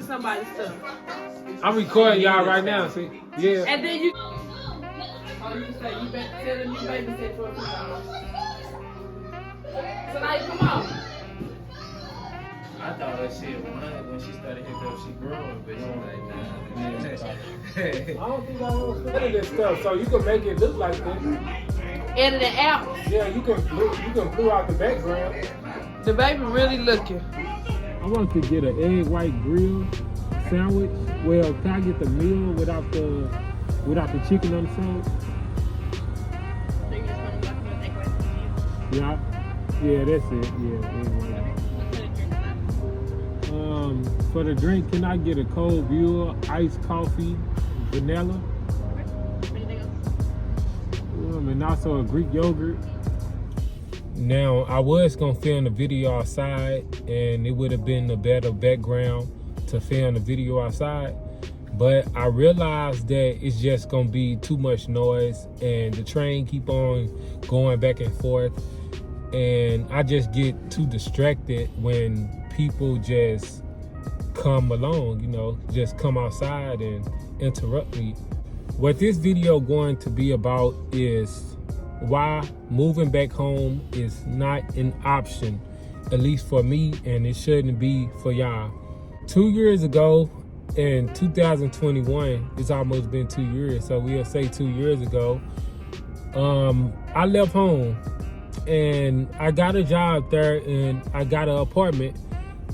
somebody's stuff. I'm recording y'all right now, see? Yeah. And then you can say, you better tell them you babysit for a few hours. So now you come on. I thought that shit when she started hitting up, she growing, but she like, nah. I don't think I know this stuff, so you can make it look like this. Edit it out. Yeah, you can pull out the background. The baby really looking. I want to get an egg white grill sandwich. Well, can I get the meal without the chicken on the side? So you just want to walk in the takeaway? Yeah, that's it. Yeah, egg white. For the drink, can I get a cold brew, iced coffee, vanilla? Anything else? And also a Greek yogurt. Now, I was gonna film the video outside, and it would have been a better background to film the video outside. But I realized that it's just gonna be too much noise, and the train keep on going back and forth, and I just get too distracted when people just come along, just come outside and interrupt me. What this video going to be about is why moving back home is not an option, at least for me, and it shouldn't be for y'all. 2 years ago, in 2021, it's almost been 2 years, so we'll say 2 years ago, I left home and I got a job there and I got an apartment.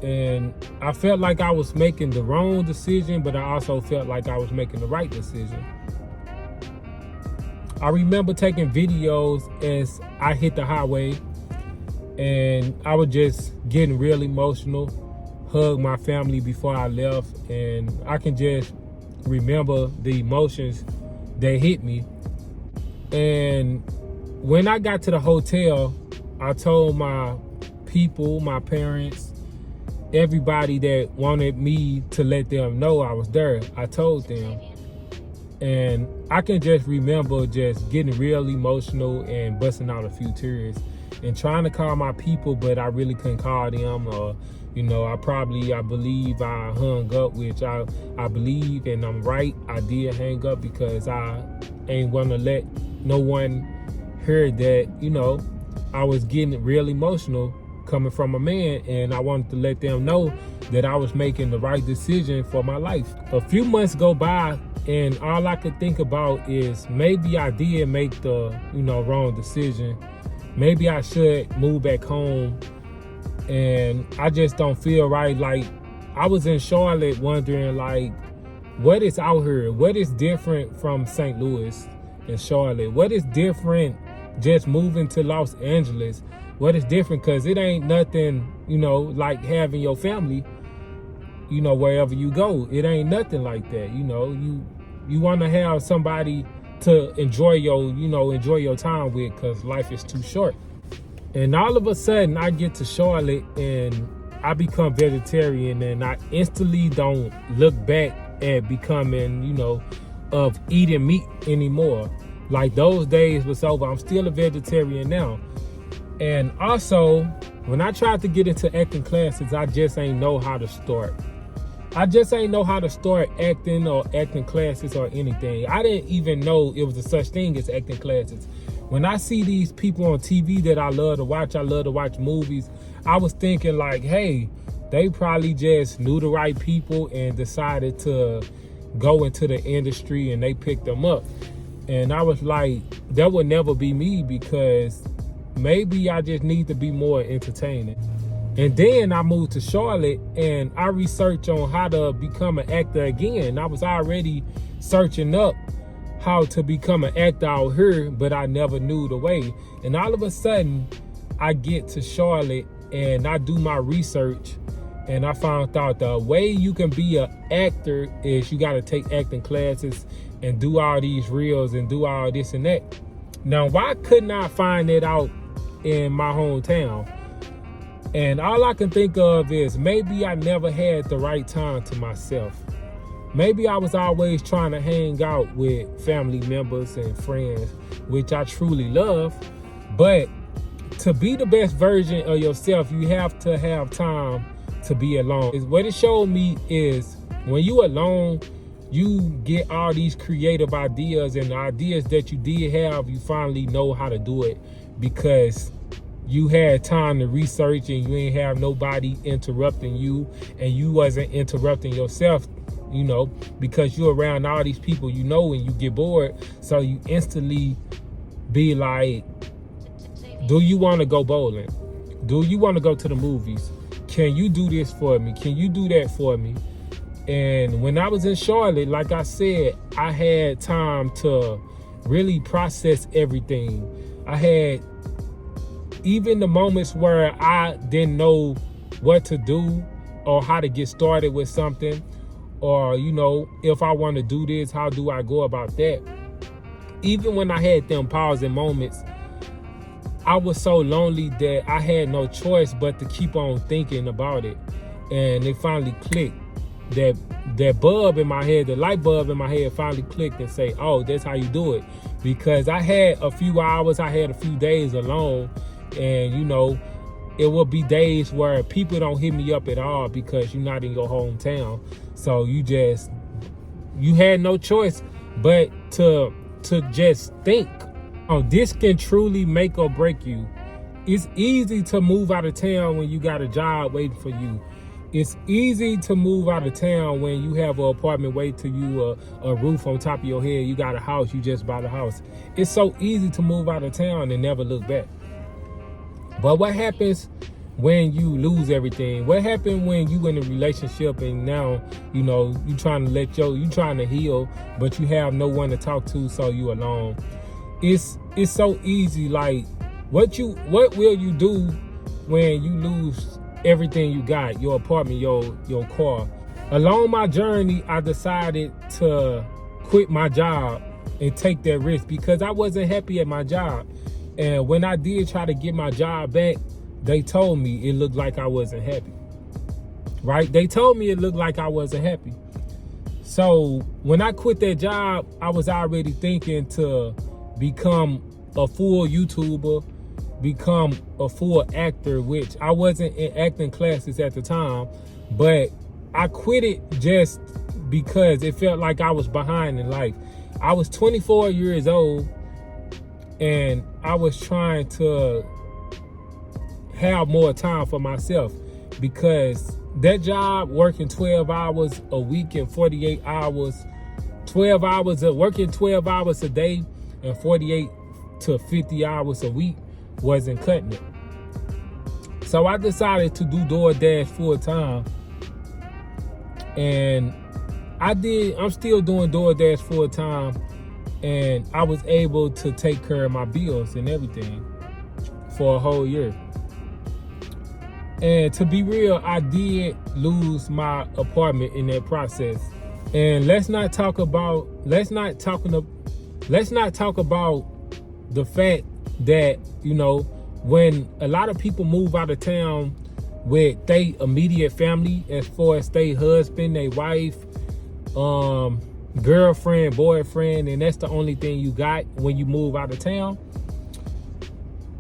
And I felt like I was making the wrong decision, but I also felt like I was making the right decision. I remember taking videos as I hit the highway, and I was just getting real emotional, hug my family before I left, and I can just remember the emotions that hit me. And when I got to the hotel, I told my people, my parents, everybody that wanted me to let them know I was there, I told them. And I can just remember just getting real emotional and busting out a few tears and trying to call my people, but I really couldn't call them. Or, I believe I hung up, which I believe, and I'm right, I did hang up because I ain't want to let no one hear that, I was getting real emotional coming from a man, and I wanted to let them know that I was making the right decision for my life. A few months go by, and all I could think about is maybe I did make the wrong decision. Maybe I should move back home, and I just don't feel right. Like, I was in Charlotte wondering, like, what is out here? What is different from St. Louis and Charlotte? What is different just moving to Los Angeles? What is different? Because it ain't nothing, like having your family, wherever you go. It ain't nothing like that. You want to have somebody to enjoy your time with, because life is too short. And all of a sudden, I get to Charlotte and I become vegetarian, and I instantly don't look back at becoming, of eating meat anymore. Like, those days was over. I'm still a vegetarian now. And also, when I tried to get into acting classes, I just ain't know how to start. I just ain't know how to start acting or acting classes or anything. I didn't even know it was a such thing as acting classes. When I see these people on TV that I love to watch movies, I was thinking like, hey, they probably just knew the right people and decided to go into the industry and they picked them up. And I was like, that would never be me, because maybe I just need to be more entertaining. And then I moved to Charlotte and I researched on how to become an actor again. I was already searching up how to become an actor out here, but I never knew the way. And all of a sudden, I get to Charlotte and I do my research, and I found out the way you can be an actor is you got to take acting classes and do all these reels and do all this and that. Now, why couldn't I find it out in my hometown? And all I can think of is maybe I never had the right time to myself. Maybe I was always trying to hang out with family members and friends, which I truly love. But to be the best version of yourself, you have to have time to be alone. What it showed me is when you alone, you get all these creative ideas, and the ideas that you did have, you finally know how to do it because you had time to research and you ain't have nobody interrupting you, and you wasn't interrupting yourself, you know, because you're around all these people, you know, and you get bored. So you instantly be like, do you want to go bowling? Do you want to go to the movies? Can you do this for me? Can you do that for me? And when I was in Charlotte, like I said, I had time to really process everything. I had even the moments where I didn't know what to do or how to get started with something, or, you know, if I want to do this, how do I go about that? Even when I had them pausing moments, I was so lonely that I had no choice but to keep on thinking about it. And it finally clicked. That bulb in my head, the light bulb in my head finally clicked and say, oh, that's how you do it. Because I had a few hours, I had a few days alone, and, you know, it will be days where people don't hit me up at all because you're not in your hometown. So you had no choice but to just think. Oh, this can truly make or break you. It's easy to move out of town when you got a job waiting for you. It's easy to move out of town when you have an apartment waiting to you, a roof on top of your head. You got a house, you just bought a house. It's so easy to move out of town and never look back. But what happens when you lose everything? What happened when you in a relationship and now, you know, you trying to heal, but you have no one to talk to, so you alone? It's so easy. Like, what will you do when you lose everything you got, your apartment, your car? Along my journey, I decided to quit my job and take that risk because I wasn't happy at my job. And when I did try to get my job back, they told me it looked like I wasn't happy. Right? They told me it looked like I wasn't happy. So when I quit that job, I was already thinking to become a full YouTuber, become a full actor, which I wasn't in acting classes at the time, but I quit it just because it felt like I was behind in life. I was 24 years old and I was trying to have more time for myself because that job, working 12 hours a week and 48 hours, working 12 hours a day and 48 to 50 hours a week wasn't cutting it. So I decided to do DoorDash full time. And I'm still doing DoorDash full time. And I was able to take care of my bills and everything for a whole year. And to be real, I did lose my apartment in that process. And let's not talk about the fact that, you know, when a lot of people move out of town with their immediate family, as far as their husband, their wife, girlfriend, boyfriend, and that's the only thing you got when you move out of town,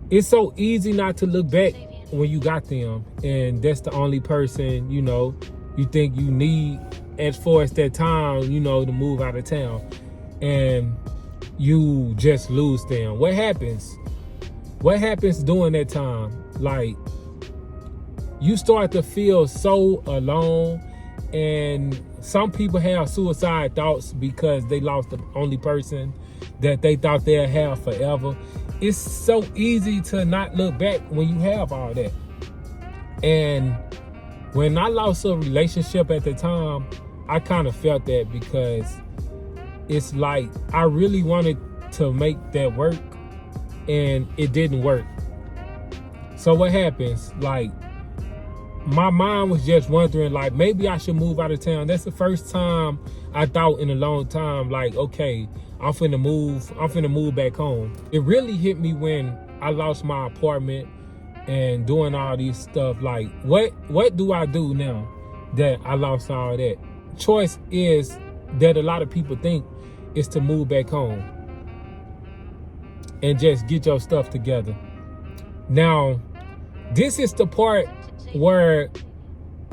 it's so easy not to look back when you got them, and that's the only person, you know, you think you need as far as that time, you know, to move out of town, and you just lose them. What happens during that time? Like, you start to feel so alone, and some people have suicide thoughts because they lost the only person that they thought they'd have forever. It's so easy to not look back when you have all that. And when I lost a relationship at the time, I kind of felt that because it's like I really wanted to make that work and it didn't work. So what happens? Like, my mind was just wondering, like, maybe I should move out of town. That's the first time I thought in a long time, like, okay, I'm finna move back home. It really hit me when I lost my apartment and doing all these stuff. Like, what do I do now that I lost all that? Choice is that a lot of people think is to move back home and just get your stuff together. Now, this is the part where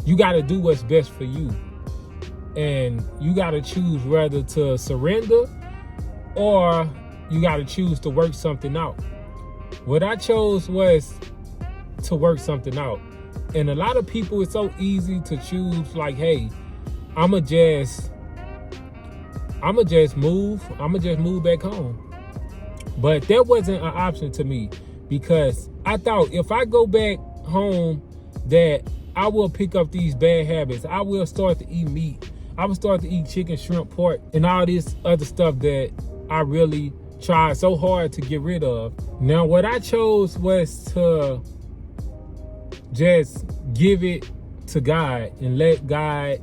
you got to do what's best for you. And you got to choose whether to surrender or you got to choose to work something out. What I chose was to work something out. And a lot of people, it's so easy to choose like, hey, I'ma just move back home. But that wasn't an option to me, because I thought if I go back home that I will pick up these bad habits. I will start to eat meat. I will start to eat chicken, shrimp, pork, and all this other stuff that I really tried so hard to get rid of. Now, what I chose was to just give it to God and let God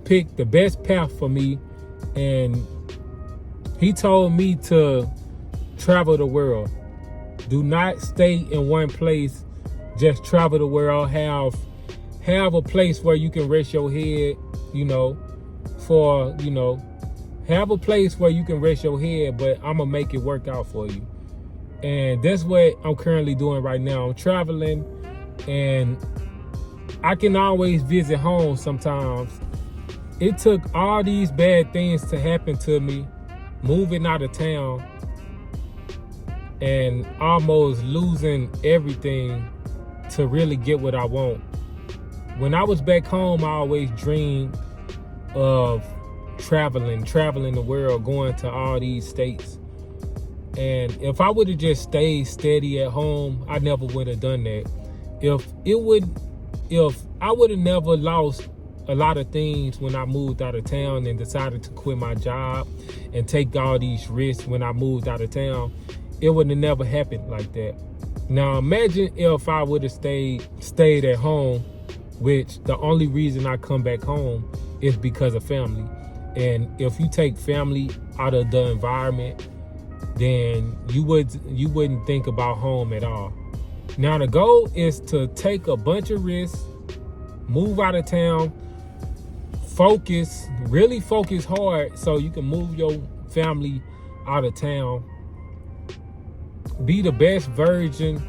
pick the best path for me. And he told me to travel the world. Do not stay in one place. Just travel the world. Have a place where you can rest your head, have a place where you can rest your head, but I'm going to make it work out for you. And that's what I'm currently doing right now. I'm traveling, and I can always visit home sometimes. It took all these bad things to happen to me, moving out of town and almost losing everything to really get what I want. When I was back home, I always dreamed of traveling the world, going to all these states. And if I would have just stayed steady at home, I never would have done that. If I would have never lost a lot of things when I moved out of town and decided to quit my job and take all these risks when I moved out of town, it would have never happened like that. Now imagine if I would have stayed at home, which the only reason I come back home is because of family. And if you take family out of the environment, then you wouldn't think about home at all. Now the goal is to take a bunch of risks, move out of town, really focus hard so you can move your family out of town. Be the best version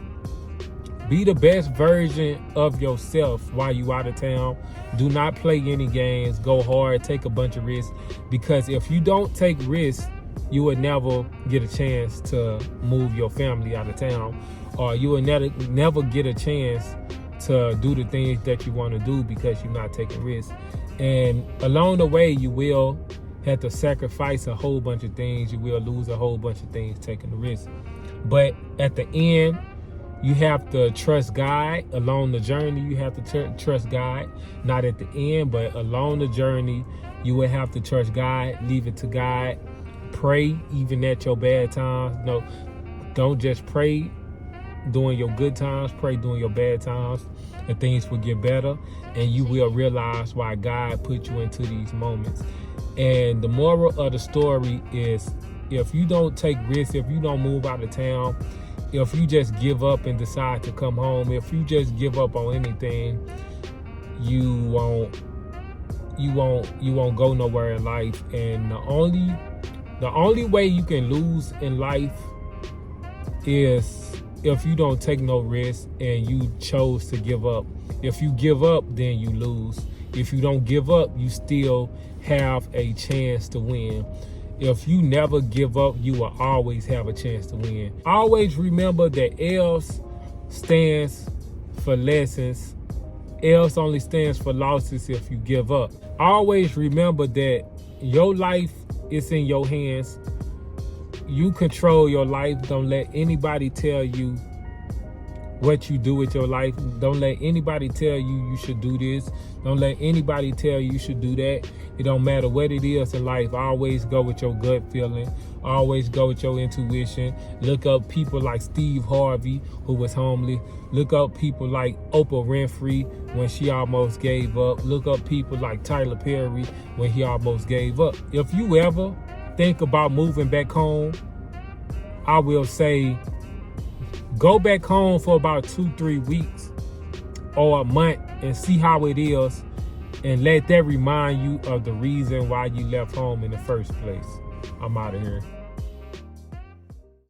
of yourself while you out of town. Do not play any games. Go hard, take a bunch of risks, because if you don't take risks, you would never get a chance to move your family out of town, or you would never get a chance to do the things that you want to do because you're not taking risks. And along the way, you will have to sacrifice a whole bunch of things. You will lose a whole bunch of things taking the risk. But at the end, you have to trust God. Along the journey, you have to trust God. Not at the end, but along the journey, you will have to trust God. Leave it to God. Pray even at your bad times. No, don't just pray during your good times. Pray during your bad times, and things will get better. And you will realize why God put you into these moments. And the moral of the story is, if you don't take risks, if you don't move out of town, if you just give up and decide to come home, if you just give up on anything, you won't go nowhere in life. And the only way you can lose in life is if you don't take no risk and you chose to give up. If you give up, then you lose. If you don't give up, you still have a chance to win. If you never give up, you will always have a chance to win. Always remember that L's stands for lessons. L's only stands for losses if you give up. Always remember that your life is in your hands. You control your life. Don't let anybody tell you what you do with your life. Don't let anybody tell you should do this. Don't let anybody tell you should do that. It don't matter what it is in life. Always go with your gut feeling. Always go with your intuition. Look up people like Steve Harvey, who was homeless. Look up people like Oprah Winfrey when she almost gave up. Look up people like Tyler Perry when he almost gave up. If you ever think about moving back home, I will say, go back home for about 2-3 weeks or a month and see how it is, and let that remind you of the reason why you left home in the first place. I'm out of here.